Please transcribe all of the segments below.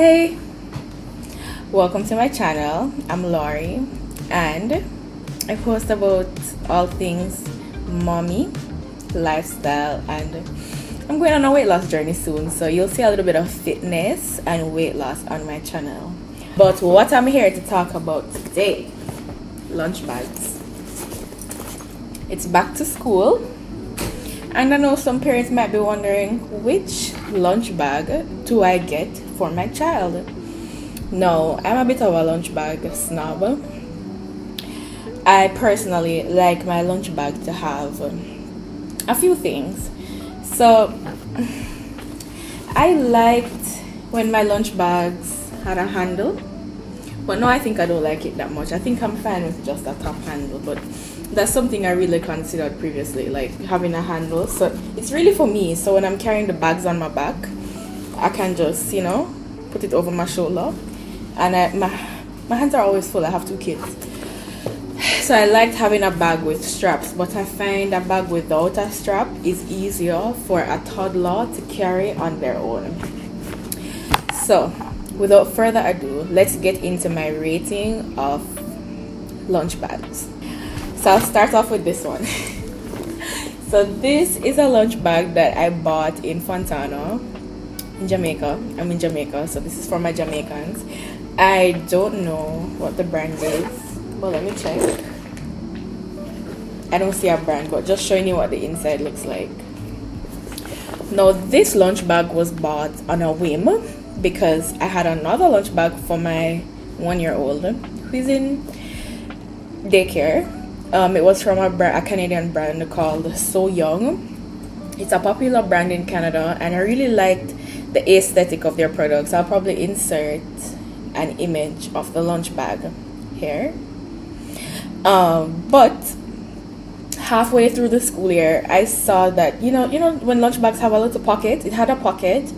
Hi, welcome to my channel. I'm Lauri, and I post about all things mommy, lifestyle, and I'm going on a weight loss journey soon, so you'll see a little bit of fitness and weight loss on my channel. But what I'm here to talk about today, lunch bags. It's back to school, and I know some parents might be wondering, which lunch bag do I get for my child? No, I'm a bit of a lunch bag snob. I personally like my lunch bag to have a few things. So I liked when my lunch bags had a handle, but now I think I don't like it that much. I think I'm fine with just a top handle, but that's something I really considered previously, like having a handle. So it's really for me. So when I'm carrying the bags on my back, I can just, put it over my shoulder. And my hands are always full. I have 2 kids. So I liked having a bag with straps, but I find a bag without a strap is easier for a toddler to carry on their own. So without further ado, let's get into my rating of lunch bags. So I'll start off with this one. So this is a lunch bag that I bought in Fontana, in Jamaica. I'm in Jamaica, so this is for my Jamaicans. I don't know what the brand is, but let me check. I don't see a brand, but just showing you what the inside looks like. Now this lunch bag was bought on a whim because I had another lunch bag for my 1-year-old who is in daycare. It was from a Canadian brand called So Young. It's a popular brand in Canada, and I really liked the aesthetic of their products. I'll probably insert an image of the lunch bag here. But halfway through the school year, I saw that when lunch bags have a little pocket, it had a pocket,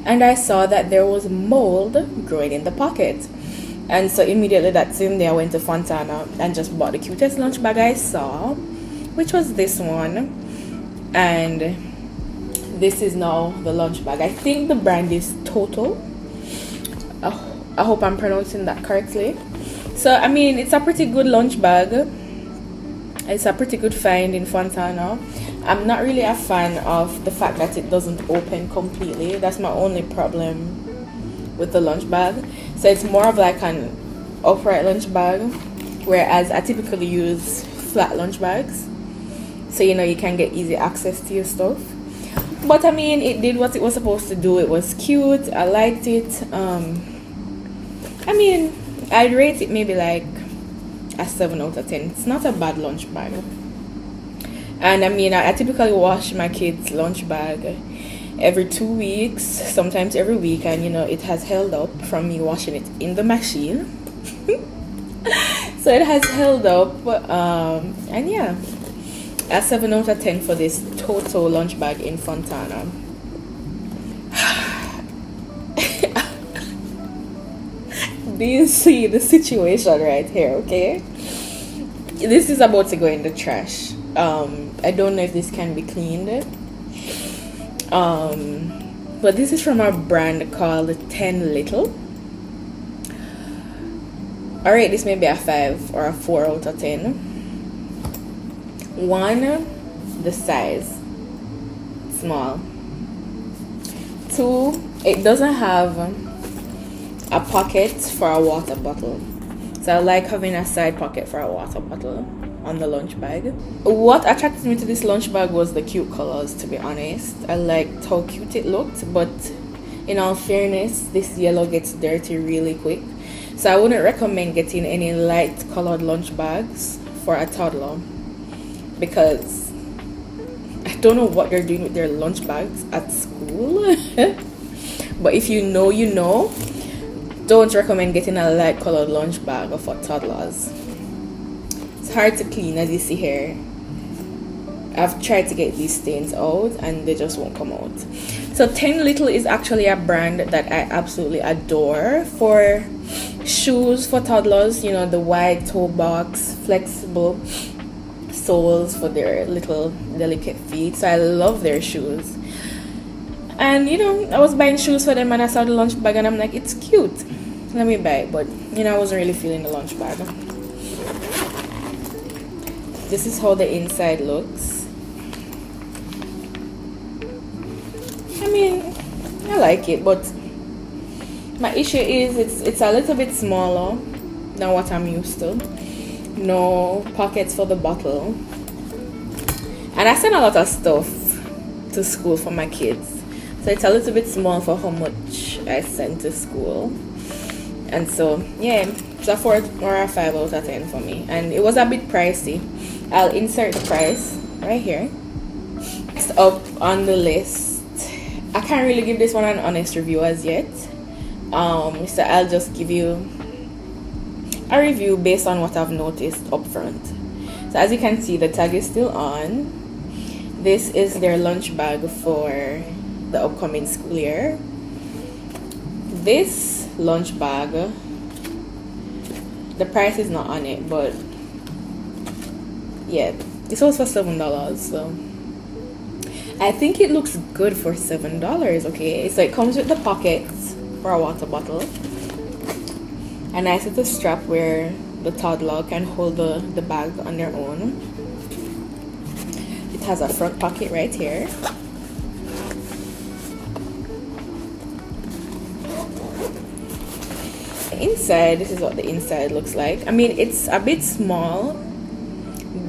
and I saw that there was mold growing in the pocket. And so immediately that same day I went to Fontana and just bought the cutest lunch bag I saw, which was this one. And this is now the lunch bag. I think the brand is Total. I hope I'm pronouncing that correctly. So I mean, it's a pretty good lunch bag. It's a pretty good find in Fontana. I'm not really a fan of the fact that it doesn't open completely. That's my only problem with the lunch bag. So it's more of like an upright lunch bag, whereas I typically use flat lunch bags, so you can get easy access to your stuff. But I mean, it did what it was supposed to do. It was cute. I liked it. I mean, I'd rate it maybe like a 7 out of 10. It's not a bad lunch bag. And I mean, I typically wash my kids' lunch bag every 2 weeks, sometimes every week, and it has held up from me washing it in the machine. So it has held up, and yeah, a 7 out of 10 for this Total lunch bag in Fontana. Do you see the situation right here? Okay, this is about to go in the trash. I don't know if this can be cleaned. But this is from a brand called 10 Little. Alright, this may be a 5 or a 4 out of 10. 1, the size, small. 2, it doesn't have a pocket for a water bottle. So I like having a side pocket for a water bottle on the lunch bag. What attracted me to this lunch bag was the cute colors, to be honest. I liked how cute it looked, but in all fairness, this yellow gets dirty really quick. So I wouldn't recommend getting any light colored lunch bags for a toddler, because I don't know what they're doing with their lunch bags at school. But if you know, don't recommend getting a light colored lunch bag for toddlers. It's hard to clean, as you see here. I've tried to get these stains out and they just won't come out. So 10 Little is actually a brand that I absolutely adore for shoes for toddlers. The wide toe box, flexible soles for their little delicate feet. So I love their shoes. And you know, I was buying shoes for them and I saw the lunch bag and I'm like, it's cute, let me buy it. But you know, I wasn't really feeling the lunch bag. This is how the inside looks. I mean, I like it, but my issue is it's a little bit smaller than what I'm used to. No pockets for the bottle. And I send a lot of stuff to school for my kids. So it's a little bit small for how much I send to school. And so, yeah, it's a 4 or a 5 out of 10 for me. And it was a bit pricey. I'll insert the price right here. Next up on the list, I can't really give this one an honest review as yet. So I'll just give you a review based on what I've noticed up front. So as you can see, the tag is still on. This is their lunch bag for the upcoming school year. This lunch bag, the price is not on it, but yeah, this was for $7, so I think it looks good for $7. Okay, so it comes with the pockets for a water bottle, a nice little strap where the toddler can hold the bag on their own. It has a front pocket right here. Inside, this is what the inside looks like. I mean, it's a bit small,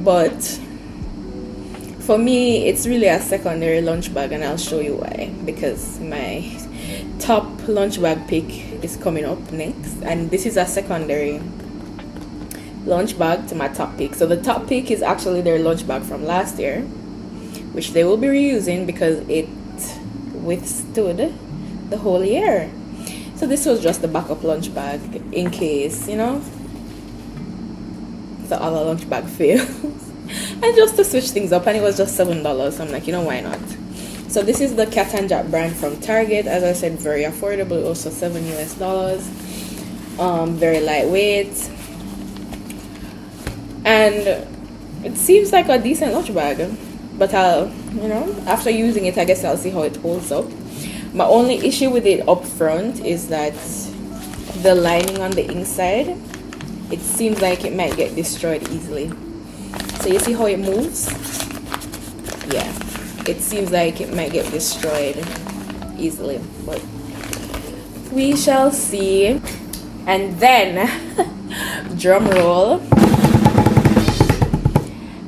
but for me it's really a secondary lunch bag, and I'll show you why. Because my top lunch bag pick is coming up next, and this is a secondary lunch bag to my top pick. So the top pick is actually their lunch bag from last year, which they will be reusing because it withstood the whole year. So this was just the backup lunch bag in case, you know, the other lunch bag fails. And just to switch things up, and it was just $7. So I'm like, you know, why not? So this is the Cat and Jack brand from Target. As I said, very affordable, also $7 US. Very lightweight, and it seems like a decent lunch bag. But I'll, you know, after using it, I guess I'll see how it holds up. My only issue with it up front is that the lining on the inside, it seems like it might get destroyed easily. So you see how it moves? Yeah, it seems like it might get destroyed easily, but we shall see. And then, drum roll,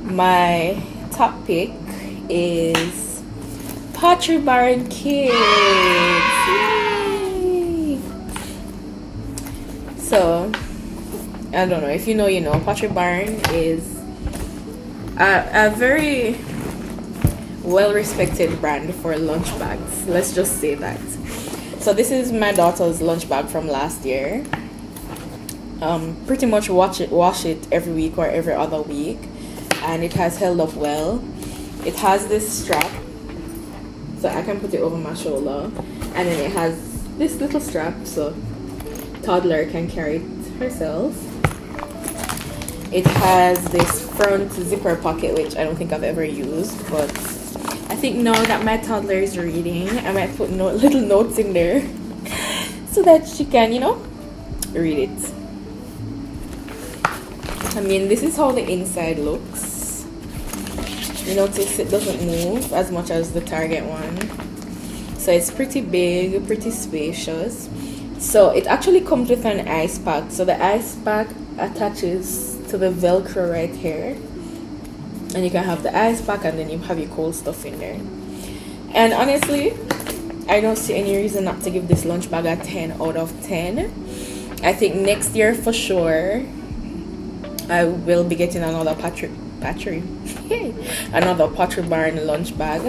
my top pick is Pottery Barn Kids. Yay! So, I don't know, if you know, you know. Pottery Barn is a very well-respected brand for lunch bags. Let's just say that. So this is my daughter's lunch bag from last year. Pretty much wash it every week or every other week, and it has held up well. It has this strap, so I can put it over my shoulder, and then it has this little strap so Toddler can carry it herself. It has this front zipper pocket, which I don't think I've ever used, but I think now that my toddler is reading, I might put little notes in there so that she can, you know, read it. I mean, this is how the inside looks. You notice it doesn't move as much as the Target one. So it's pretty big, pretty spacious. So it actually comes with an ice pack. So the ice pack attaches to the Velcro right here. And you can have the ice pack and then you have your cold stuff in there. And honestly, I don't see any reason not to give this lunch bag a 10 out of 10. I think next year for sure, I will be getting another another Pottery Barn lunch bag.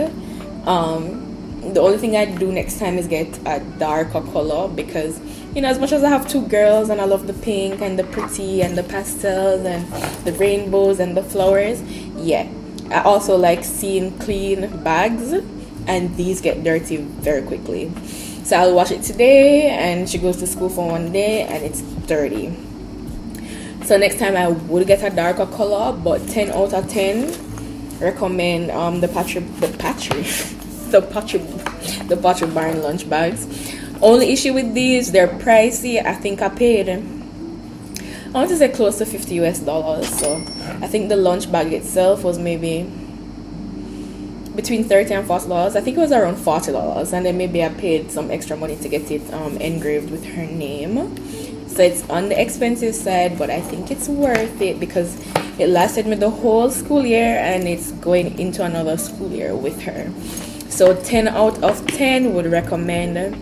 The only thing I do next time is get a darker color, because you know, as much as I have two girls and I love the pink and the pretty and the pastels and the rainbows and the flowers, yeah, I also like seeing clean bags, and these get dirty very quickly. So I'll wash it today and she goes to school for one day and it's dirty. So next time I would get a darker color, but 10 out of 10 recommend the Pottery the Pottery Barn lunch bags. Only issue with these, they're pricey. I think I paid, I want to say close to $50 US. So I think the lunch bag itself was maybe between $30 and $40. I think it was around $40, and then maybe I paid some extra money to get it engraved with her name. So it's on the expensive side, but I think it's worth it because it lasted me the whole school year, and it's going into another school year with her. So 10 out of 10 would recommend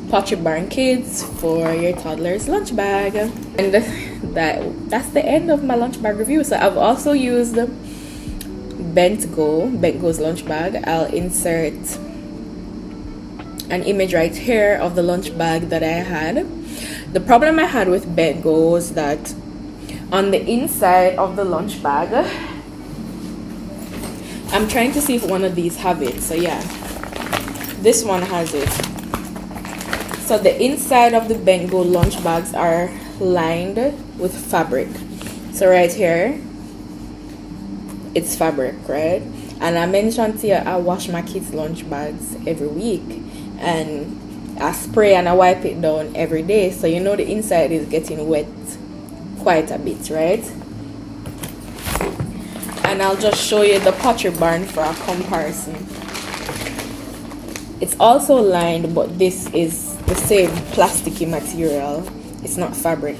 Pottery Barn Kids for your toddler's lunch bag. And that's the end of my lunch bag review. So I've also used Bent-Go's lunch bag. I'll insert an image right here of the lunch bag that I had. The problem I had with Bent-Go was that on the inside of the lunch bag, I'm trying to see if one of these have it. So yeah, this one has it. So the inside of the Bent-Go lunch bags are lined with fabric. So right here, it's fabric, right? And I mentioned to you, I wash my kids' lunch bags every week, and I spray and I wipe it down every day. So you know the inside is getting wet quite a bit, right? And I'll just show you the Pottery Barn for a comparison. It's also lined, but this is the same plasticky material. It's not fabric.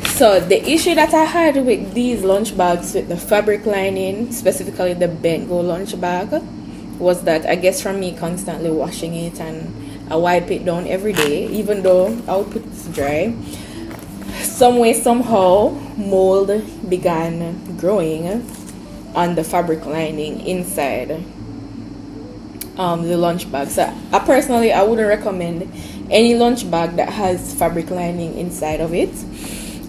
So the issue that I had with these lunch bags with the fabric lining, specifically the Bent-Go lunch bag, was that I guess from me constantly washing it, and I wipe it down every day, even though I would put it to dry. Some way, somehow, mold began growing on the fabric lining inside the lunch bag. So I personally, I wouldn't recommend any lunch bag that has fabric lining inside of it.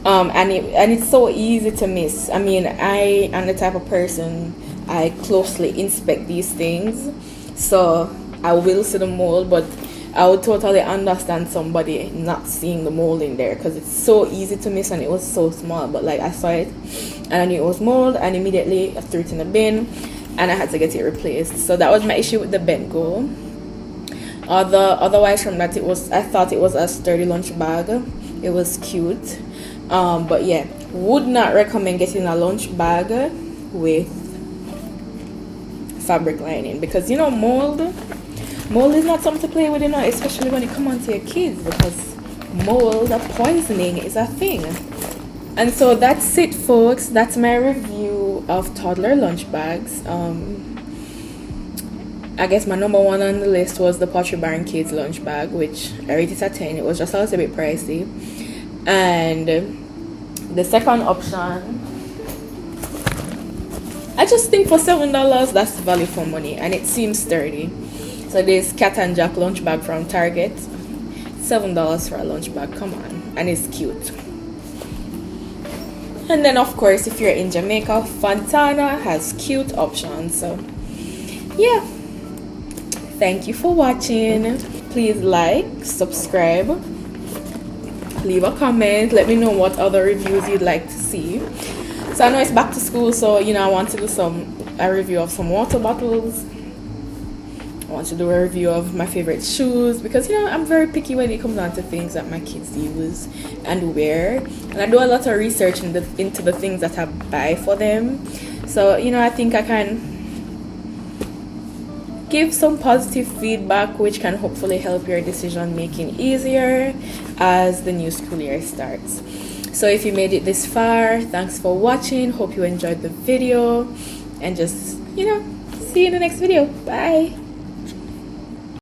And it's so easy to miss. I mean, I am the type of person, I closely inspect these things, so I will see the mold, but I would totally understand somebody not seeing the mold in there because it's so easy to miss, and it was so small. But like, I saw it and I knew it was mold, and immediately I threw it in the bin and I had to get it replaced. So that was my issue with the Bent-Go. Otherwise from that, I thought it was a sturdy lunch bag. It was cute. But yeah, would not recommend getting a lunch bag with fabric lining, because you know, mold is not something to play with, you know, especially when it comes onto your kids, because mold poisoning is a thing. And so that's it, folks. That's my review of toddler lunch bags. I guess my number one on the list was the Pottery Barn Kids lunch bag, which I rated a 10. It was just a little bit pricey. And the second option, I just think for $7, that's value for money, and it seems sturdy. So this Cat and Jack lunch bag from Target, $7 for a lunch bag, come on, and it's cute. And then of course, if you're in Jamaica, Fontana has cute options. So yeah, thank you for watching. Please like, subscribe, leave a comment, let me know what other reviews you'd like to see. So I know it's back to school, so you know, I want to do a review of some water bottles. I want to do a review of my favorite shoes, because you know, I'm very picky when it comes down to things that my kids use and wear, and I do a lot of research into the things that I buy for them. So you know, I think I can give some positive feedback which can hopefully help your decision making easier as the new school year starts. So if you made it this far, thanks for watching. Hope you enjoyed the video, and just, you know, see you in the next video. Bye.